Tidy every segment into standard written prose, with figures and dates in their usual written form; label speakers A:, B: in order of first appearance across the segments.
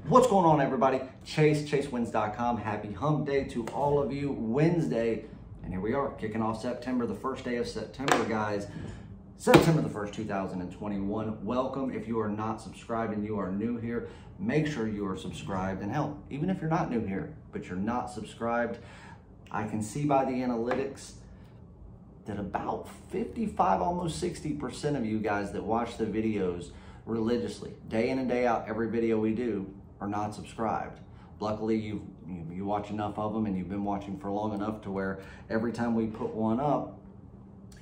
A: What's going on, everybody? ChaseWins.com. Happy hump day to all of you. Wednesday, and here we are, kicking off September, the first day of September, guys. September the 1st, 2021. Welcome. If you are not subscribed and you are new here, make sure you are subscribed. And hell, even if you're not new here, but you're not subscribed, I can see by the analytics that about 55, almost 60% of you guys that watch the videos religiously, day in and day out, every video we do, are not subscribed. Luckily, you watch enough of them and you've been watching for long enough to where every time we put one up,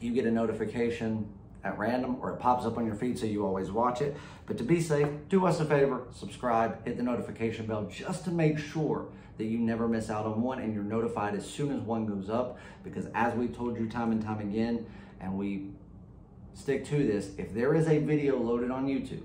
A: you get a notification at random or it pops up on your feed so you always watch it. But to be safe, do us a favor, subscribe, hit the notification bell just to make sure that you never miss out on one and you're notified as soon as one goes up. Because as we told you time and time again, and we stick to this, if there is a video loaded on YouTube,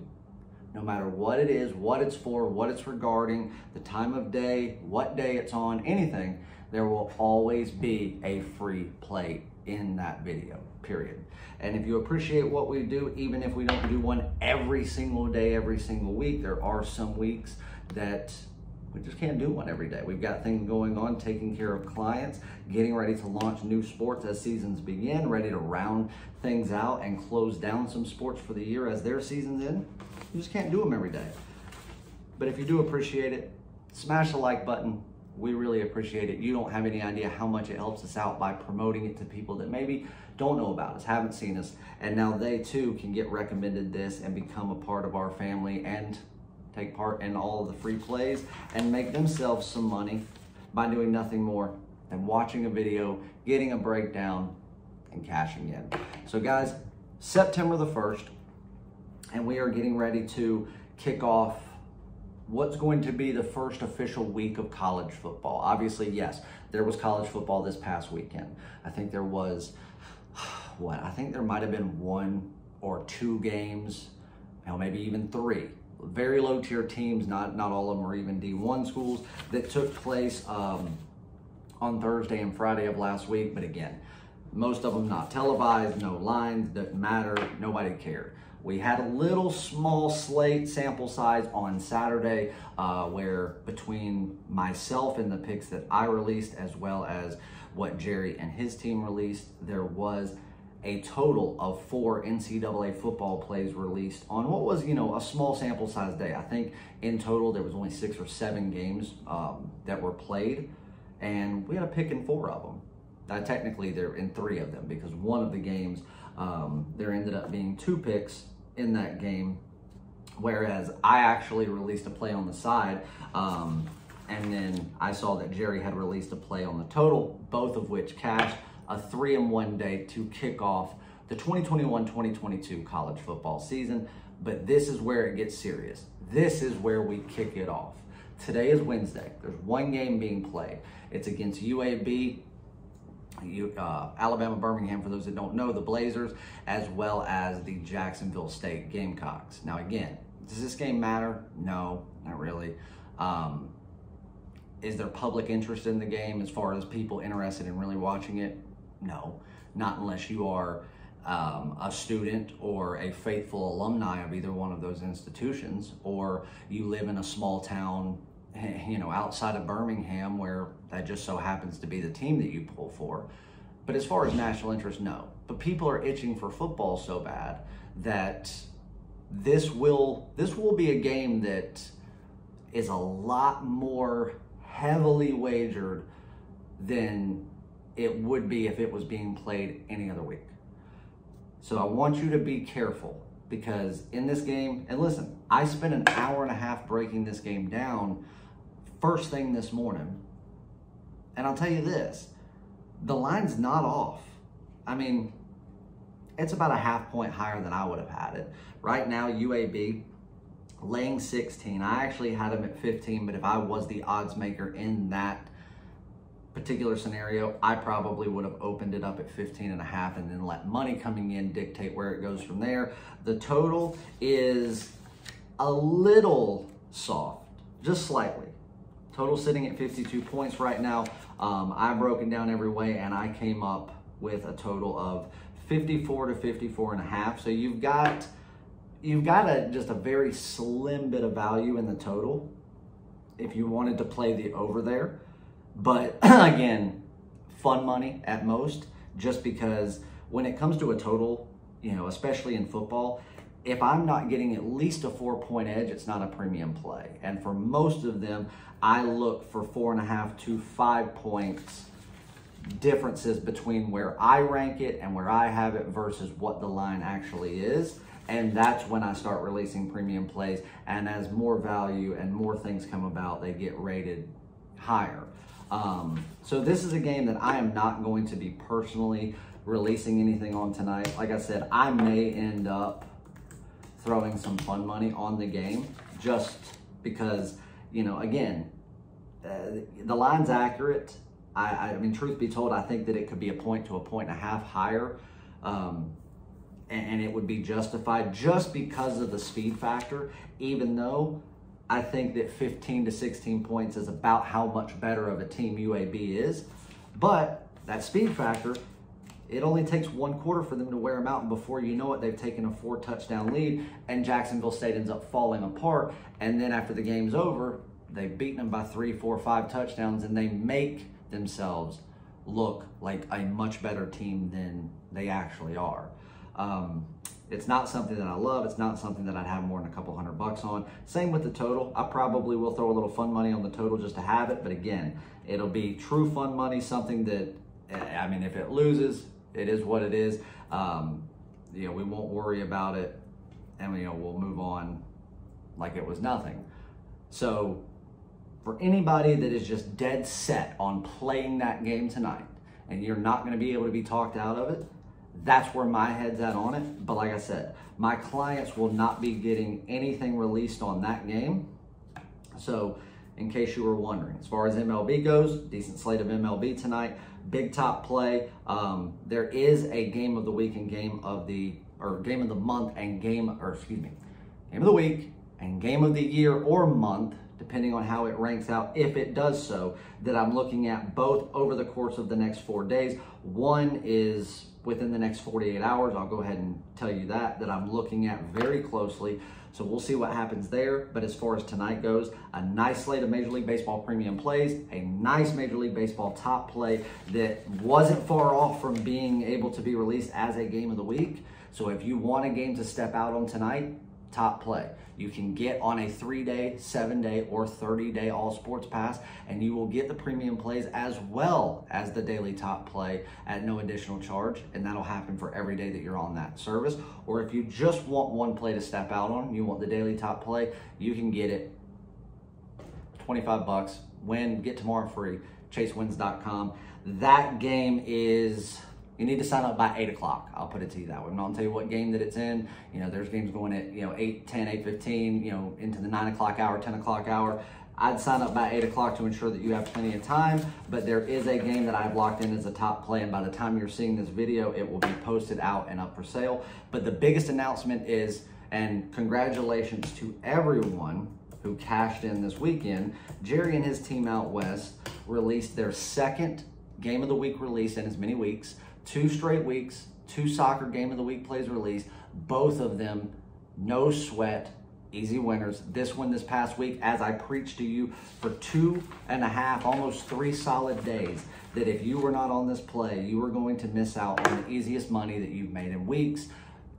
A: no matter what it is, what it's for, what it's regarding, the time of day, what day it's on, anything, there will always be a free play in that video, period. And if you appreciate what we do, even if we don't do one every single day, every single week, there are some weeks that we just can't do one every day. We've got things going on, taking care of clients, getting ready to launch new sports as seasons begin, ready to round things out and close down some sports for the year as their season's in. You just can't do them every day. But if you do appreciate it, smash the like button. We really appreciate it. You don't have any idea how much it helps us out by promoting it to people that maybe don't know about us, haven't seen us, and now they too can get recommended this and become a part of our family and take part in all of the free plays and make themselves some money by doing nothing more than watching a video, getting a breakdown, and cashing in. So guys, September the 1st, and we are getting ready to kick off what's going to be the first official week of college football. Obviously, yes, there was college football this past weekend. I think there was, I think there might have been 1 or 2 games, maybe even 3. Very low tier teams, not all of them are even D1 schools, that took place on Thursday and Friday of last week. But again, most of them not televised, no lines, doesn't matter, nobody cared. We had a little small slate sample size on Saturday where between myself and the picks that I released, as well as what Jerry and his team released, there was a total of 4 NCAA football plays released on what was, a small sample size day. I think in total there was only 6 or 7 games that were played, and we had a pick in 4 of them. Technically, they're in 3 of them because one of the games, there ended up being 2 picks in that game, whereas I actually released a play on the side, and then I saw that Jerry had released a play on the total, both of which cashed. A 3-in-1 day to kick off the 2021-2022 college football season. But this is where it gets serious. This is where we kick it off. Today is Wednesday. There's 1 game being played. It's against UAB, Alabama Birmingham, for those that don't know, the Blazers, as well as the Jacksonville State Gamecocks. Now again, does this game matter? No, not really. Is there public interest in the game as far as people interested in really watching it? No, not unless you are a student or a faithful alumni of either one of those institutions, or you live in a small town, outside of Birmingham where that just so happens to be the team that you pull for. But as far as national interest, no. But people are itching for football so bad that this will be a game that is a lot more heavily wagered than it would be if it was being played any other week. So I want you to be careful, because in this game, and listen, I spent an hour and a half breaking this game down first thing this morning, and I'll tell you this, the line's not off. I mean, it's about a half point higher than I would have had it. Right now, UAB laying 16. I actually had them at 15, but if I was the odds maker in that particular scenario, I probably would have opened it up at 15.5 and then let money coming in dictate where it goes from there. The total is a little soft, just slightly. Total sitting at 52 points right now. I've broken down every way and I came up with a total of 54 to 54.5. So you've got just a very slim bit of value in the total. if you wanted to play the over there. But again, fun money at most, just because when it comes to a total, especially in football, if I'm not getting at least a 4-point edge, it's not a premium play. And for most of them, I look for 4.5 to 5 points differences between where I rank it and where I have it versus what the line actually is. And that's when I start releasing premium plays. And as more value and more things come about, they get rated higher. So this is a game that I am not going to be personally releasing anything on tonight. Like I said, I may end up throwing some fun money on the game just because, again, the line's accurate. I mean, truth be told, I think that it could be a point to a 1.5 higher. And it would be justified just because of the speed factor, even though I think that 15 to 16 points is about how much better of a team UAB is. But that speed factor, it only takes 1 quarter for them to wear them out, and before you know it, they've taken a 4-touchdown lead, and Jacksonville State ends up falling apart. And then after the game's over, they've beaten them by 3, 4, 5 touchdowns, and they make themselves look like a much better team than they actually are. It's not something that I love. It's not something that I'd have more than a couple $100 on. Same with the total. I probably will throw a little fun money on the total just to have it. But again, it'll be true fun money, something that, I mean, if it loses, it is what it is. We won't worry about it, and we'll move on like it was nothing. So for anybody that is just dead set on playing that game tonight, and you're not going to be able to be talked out of it, that's where my head's at on it. But like I said, my clients will not be getting anything released on that game. So in case you were wondering, as far as MLB goes, decent slate of MLB tonight, big top play. There is a game of the week and game of the month and game of the week and game of the year or month, depending on how it ranks out, if it does so, that I'm looking at both over the course of the next 4 days. One is within the next 48 hours. I'll go ahead and tell you that I'm looking at very closely. So we'll see what happens there. But as far as tonight goes, a nice slate of Major League Baseball premium plays, a nice Major League Baseball top play that wasn't far off from being able to be released as a game of the week. So if you want a game to step out on tonight, top play. You can get on a 3-day, 7-day, or 30-day all sports pass, and you will get the premium plays as well as the daily top play at no additional charge, and that'll happen for every day that you're on that service. Or if you just want one play to step out on, you want the daily top play, you can get it $25. Get tomorrow free, chasewins.com. That game is... You need to sign up by 8 o'clock. I'll put it to you that way. I'm not going to tell you what game that it's in. There's games going at, 8, 10, 8:15, into the 9 o'clock hour, 10 o'clock hour. I'd sign up by 8 o'clock to ensure that you have plenty of time. But there is a game that I've locked in as a top play. And by the time you're seeing this video, it will be posted out and up for sale. But the biggest announcement is, and congratulations to everyone who cashed in this weekend, Jerry and his team out west released their second game of the week release in as many weeks. 2 straight weeks, 2 soccer game of the week plays released, both of them no sweat, easy winners. This one this past week, as I preached to you for 2.5, almost 3 solid days, that if you were not on this play, you were going to miss out on the easiest money that you've made in weeks,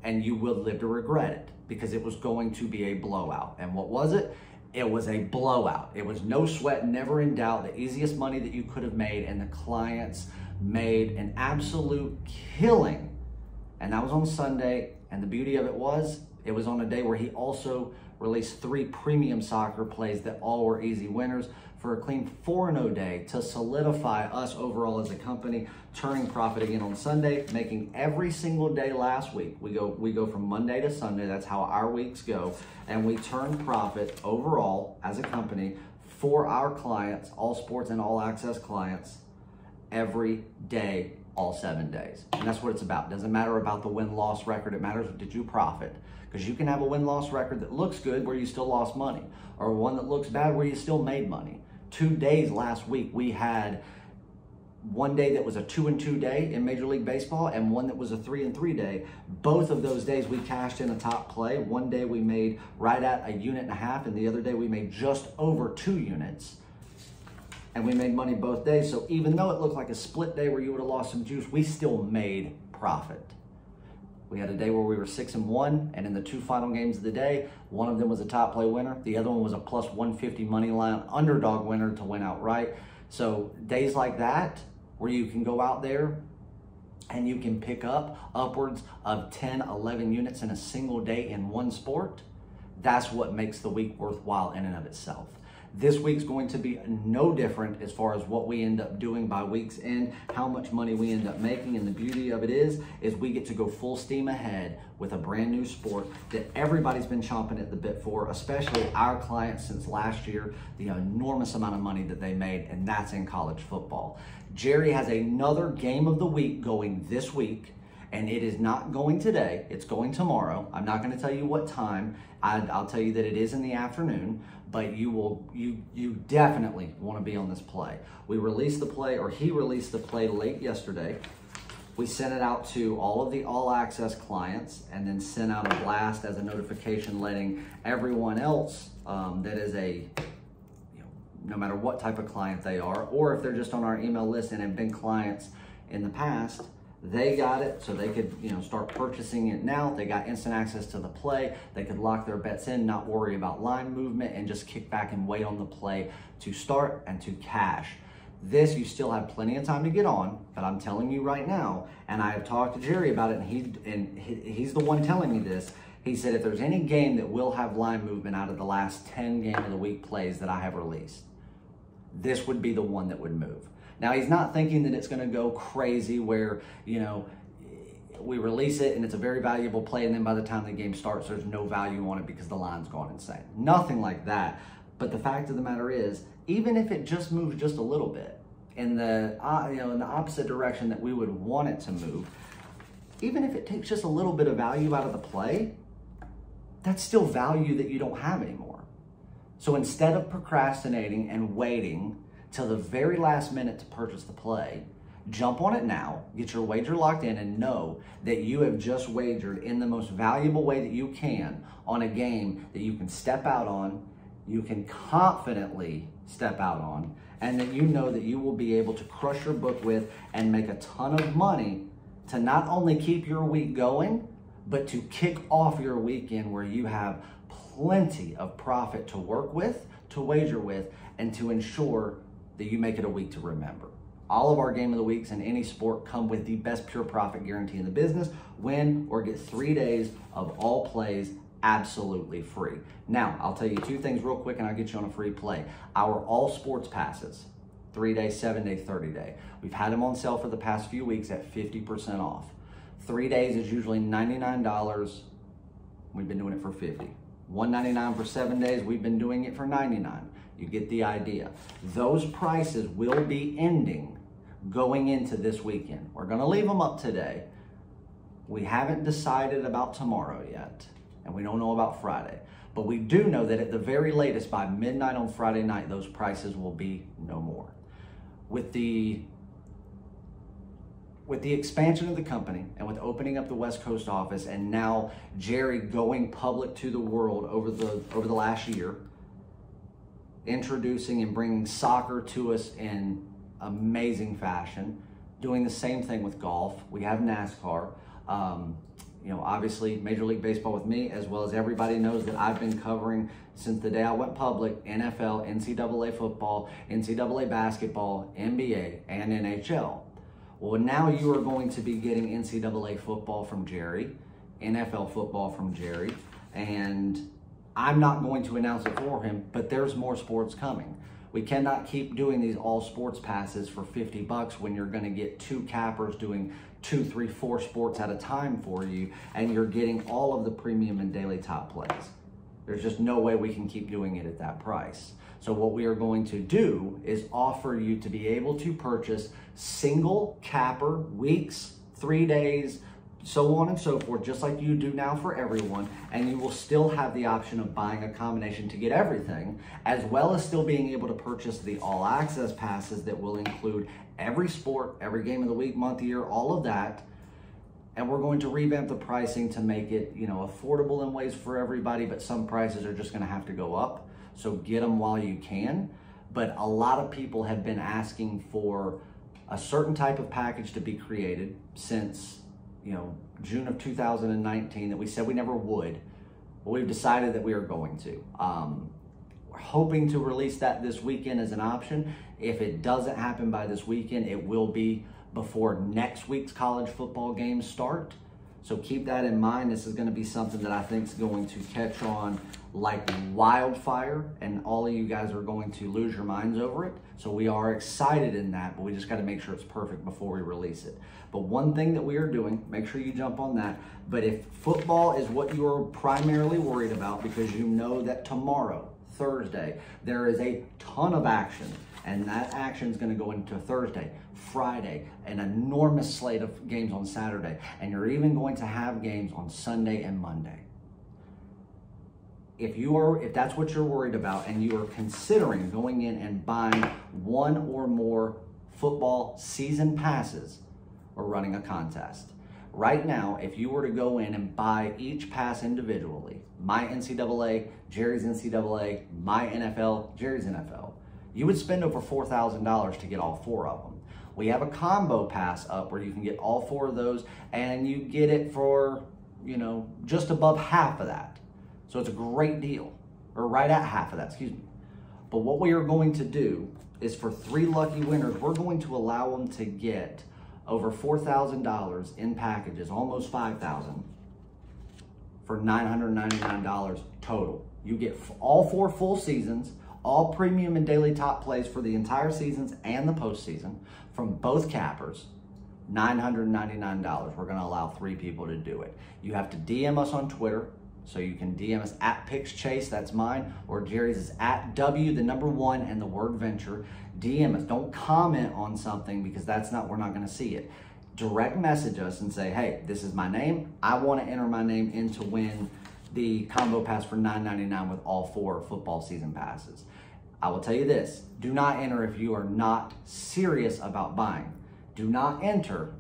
A: and you will live to regret it, because it was going to be a blowout. And what was it? It was a blowout. It was no sweat, never in doubt, the easiest money that you could have made, and the clients made an absolute killing. And that was on Sunday, and the beauty of it was on a day where he also released 3 premium soccer plays that all were easy winners for a clean 4-0 day to solidify us overall as a company, turning profit again on Sunday, making every single day last week. We go from Monday to Sunday. That's how our weeks go. And we turn profit overall as a company for our clients, all sports and all access clients, every day, all 7 days. And that's what it's about. It doesn't matter about the win-loss record. It matters, did you profit? Because you can have a win-loss record that looks good where you still lost money, or one that looks bad where you still made money. 2 days last week, we had one day that was a 2-2 day in Major League Baseball and one that was a 3-3 day. Both of those days we cashed in a top play. One day we made right at 1.5 units, and the other day we made just over 2 units. And we made money both days. So even though it looked like a split day where you would have lost some juice, we still made profit. We had a day where we were 6-1, and in the 2 final games of the day, one of them was a top play winner. The other one was a plus 150 money line underdog winner to win outright. So days like that, where you can go out there and you can pick up upwards of 10, 11 units in a single day in one sport, that's what makes the week worthwhile in and of itself. This week's going to be no different as far as what we end up doing by week's end, how much money we end up making, and the beauty of it is we get to go full steam ahead with a brand new sport that everybody's been chomping at the bit for, especially our clients since last year, the enormous amount of money that they made, and that's in college football. Jerry has another game of the week going this week, and it is not going today, it's going tomorrow. I'm not gonna tell you what time. I'll tell you that it is in the afternoon, but you definitely wanna be on this play. We released the play, or he released the play late yesterday. We sent it out to all of the All Access clients and then sent out a blast as a notification letting everyone else that is no matter what type of client they are, or if they're just on our email list and have been clients in the past, they got it, so they could start purchasing it now. They got instant access to the play. They could lock their bets in, not worry about line movement, and just kick back and wait on the play to start and to cash. This, you still have plenty of time to get on, but I'm telling you right now, and I have talked to Jerry about it, and he's the one telling me this. He said if there's any game that will have line movement out of the last 10 game of the week plays that I have released, this would be the one that would move. Now, he's not thinking that it's going to go crazy where, we release it and it's a very valuable play, and then by the time the game starts, there's no value on it because the line's gone insane. Nothing like that. But the fact of the matter is, even if it just moves just a little bit in the in the opposite direction that we would want it to move, even if it takes just a little bit of value out of the play, that's still value that you don't have anymore. So instead of procrastinating and waiting till the very last minute to purchase the play, jump on it now, get your wager locked in, and know that you have just wagered in the most valuable way that you can on a game that you can step out on, you can confidently step out on, and that you know that you will be able to crush your book with and make a ton of money to not only keep your week going, but to kick off your weekend where you have plenty of profit to work with, to wager with, and to ensure that you make it a week to remember. All of our game of the weeks in any sport come with the best pure profit guarantee in the business. Win or get 3 days of all plays absolutely free. Now, I'll tell you 2 things real quick and I'll get you on a free play. Our all sports passes, 3-day, 7-day, 30-day. We've had them on sale for the past few weeks at 50% off. 3 days is usually $99. We've been doing it for $50. $199 for 7 days. We've been doing it for $99. You get the idea. Those prices will be ending going into this weekend. We're going to leave them up today. We haven't decided about tomorrow yet, and we don't know about Friday. But we do know that at the very latest, by midnight on Friday night, those prices will be no more. With the expansion of the company and with opening up the West Coast office, and now Jerry going public to the world over the last year, introducing and bringing soccer to us in amazing fashion, doing the same thing with golf. We have NASCAR. Obviously Major League Baseball with me, as well as everybody knows that I've been covering since the day I went public, NFL, NCAA football, NCAA basketball, NBA, and NHL. Well, now you are going to be getting NCAA football from Jerry, NFL football from Jerry, and I'm not going to announce it for him, but there's more sports coming. We cannot keep doing these all sports passes for $50 when you're going to get 2 cappers doing 2, 3, 4 sports at a time for you, and you're getting all of the premium and daily top plays. There's just no way we can keep doing it at that price. So what we are going to do is offer you to be able to purchase single capper weeks, 3 days, so on and so forth, just like you do now for everyone, and you will still have the option of buying a combination to get everything, as well as still being able to purchase the all access passes that will include every sport, every game of the week, month, year, all of that. And we're going to revamp the pricing to make it, affordable in ways for everybody, but some prices are just going to have to go up. So get them while you can. But a lot of people have been asking for a certain type of package to be created since, June of 2019 that we said we never would. But we've decided that we are going to. We're hoping to release that this weekend as an option. If it doesn't happen by this weekend, it will be before next week's college football games start. So keep that in mind. This is going to be something that I think is going to catch on like wildfire, and all of you guys are going to lose your minds over it. So we are excited in that, but we just got to make sure it's perfect before we release it. But one thing that we are doing, make sure you jump on that. But if football is what you are primarily worried about, because you know that tomorrow, Thursday, there is a ton of action, and that action is going to go into Thursday, Friday, an enormous slate of games on Saturday, and you're even going to have games on Sunday and Monday. If that's what you're worried about and you are considering going in and buying one or more football season passes, we're running a contest. Right now, if you were to go in and buy each pass individually, my NCAA, Jerry's NCAA, my NFL, Jerry's NFL, you would spend over $4,000 to get all four of them. We have a combo pass up where you can get all four of those, and you get it for, just above half of that. So it's a great deal, or right at half of that, excuse me. But what we are going to do is, for 3 lucky winners, we're going to allow them to get over $4,000 in packages, almost $5,000, for $999 total. You get all 4 full seasons, all premium and daily top plays for the entire seasons and the postseason from both cappers, $999. We're going to allow 3 people to do it. You have to DM us on Twitter. So you can DM us at PicksChase, that's mine, or Jerry's is at W1 and the word venture. DM us. Don't comment on something, because we're not going to see it. Direct message us and say, hey, this is my name. I want to enter my name in to win the combo pass for $9.99 with all 4 football season passes. I will tell you this, do not enter if you are not serious about buying. Do not enter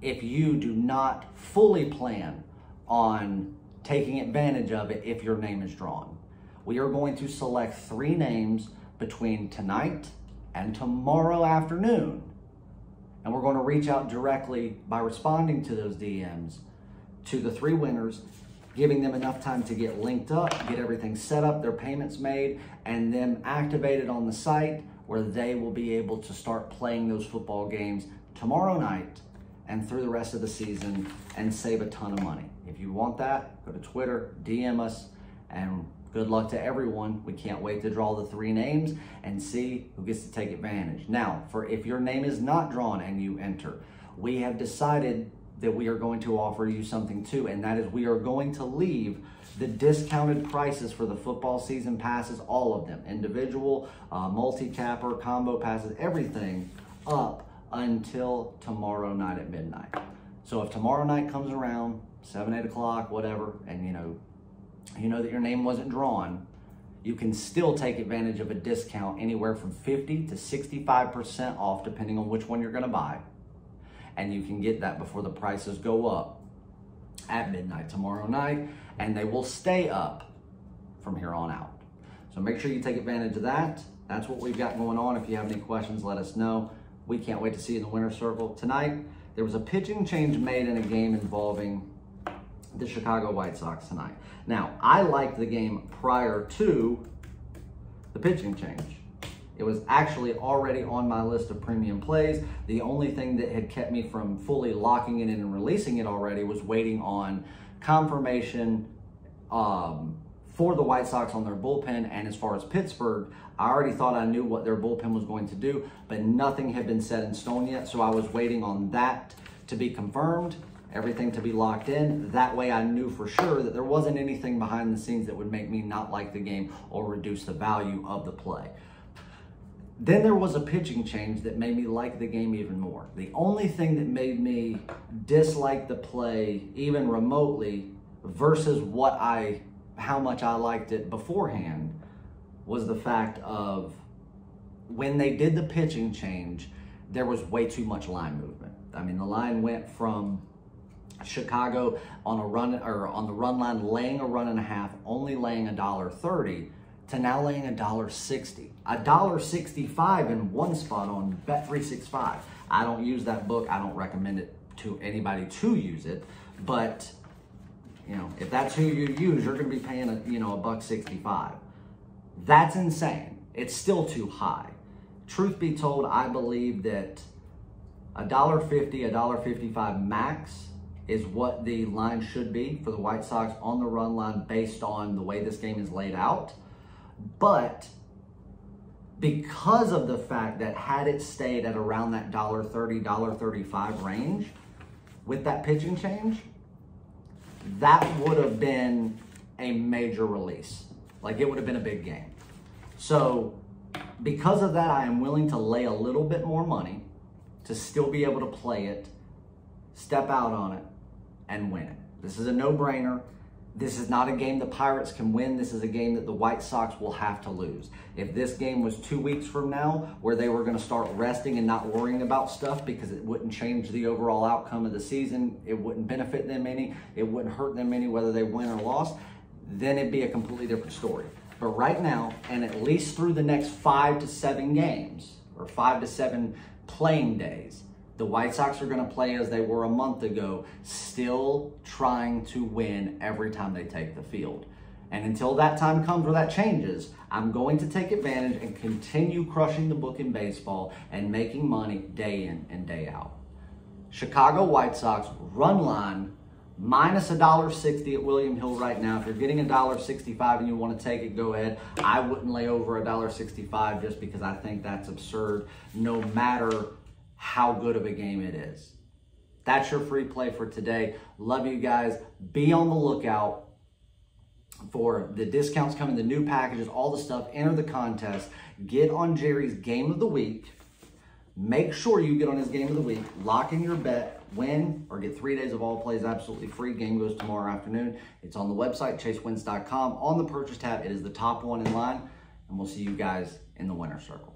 A: if you do not fully plan on taking advantage of it if your name is drawn. We are going to select 3 names between tonight and tomorrow afternoon, and we're going to reach out directly by responding to those DMs to the 3 winners, giving them enough time to get linked up, get everything set up, their payments made, and then activated on the site, where they will be able to start playing those football games tomorrow night and through the rest of the season and save a ton of money. If you want that, go to Twitter, DM us, and good luck to everyone. We can't wait to draw the 3 names and see who gets to take advantage. Now, if your name is not drawn and you enter, we have decided that we are going to offer you something too, and that is we are going to leave the discounted prices for the football season passes, all of them, individual, multi-capper, combo passes, everything up until tomorrow night at midnight. So if tomorrow night comes around, 7, 8 o'clock, whatever, and you know that your name wasn't drawn, you can still take advantage of a discount anywhere from 50 to 65% off, depending on which one you're gonna buy. And you can get that before the prices go up at midnight tomorrow night, and they will stay up from here on out. So make sure you take advantage of that. That's what we've got going on. If you have any questions, let us know. We can't wait to see you in the winner's circle. Tonight, there was a pitching change made in a game involving the Chicago White Sox tonight. Now, I liked the game prior to the pitching change. It was actually already on my list of premium plays. The only thing that had kept me from fully locking it in and releasing it already was waiting on confirmation for the White Sox on their bullpen. And as far as Pittsburgh, I already thought I knew what their bullpen was going to do, but nothing had been set in stone yet. So I was waiting on that to be confirmed, everything to be locked in. That way I knew for sure that there wasn't anything behind the scenes that would make me not like the game or reduce the value of the play. Then there was a pitching change that made me like the game even more. The only thing that made me dislike the play even remotely versus how much I liked it beforehand was the fact of when they did the pitching change, there was way too much line movement. I mean, the line went from Chicago on the run line laying a run and a half, only laying $1.30, to now laying $1.60. $1.65 in one spot on Bet365. I don't use that book. I don't recommend it to anybody to use it. But, you know, if that's who you use, you're going to be paying $1.65. That's insane. It's still too high. Truth be told, I believe that $1.50, $1.55 max is what the line should be for the White Sox on the run line based on the way this game is laid out. But because of the fact that had it stayed at around that $1.30, $1.35 range with that pitching change, that would have been a major release. Like, it would have been a big game. So because of that, I am willing to lay a little bit more money to still be able to play it, step out on it, and win it. This is a no-brainer. This is not a game the Pirates can win. This is a game that the White Sox will have to lose. If this game was 2 weeks from now, where they were going to start resting and not worrying about stuff because it wouldn't change the overall outcome of the season, it wouldn't benefit them any, it wouldn't hurt them any whether they win or lost, then it'd be a completely different story. But right now, and at least through the next 5 to 7 games, or 5 to 7 playing days, the White Sox are going to play as they were a month ago, still trying to win every time they take the field. And until that time comes where that changes, I'm going to take advantage and continue crushing the book in baseball and making money day in and day out. Chicago White Sox run line minus $1.60 at William Hill right now. If you're getting $1.65 and you want to take it, go ahead. I wouldn't lay over $1.65 just because I think that's absurd, no matter how good of a game it is. That's your free play for today. Love you guys. Be on the lookout for the discounts coming, the new packages, all the stuff. Enter the contest. Get on Jerry's Game of the Week. Make sure you get on his Game of the Week. Lock in your bet. Win or get 3 days of all plays absolutely free. Game goes tomorrow afternoon. It's on the website, chasewins.com. On the purchase tab, it is the top one in line. And we'll see you guys in the winner's circle.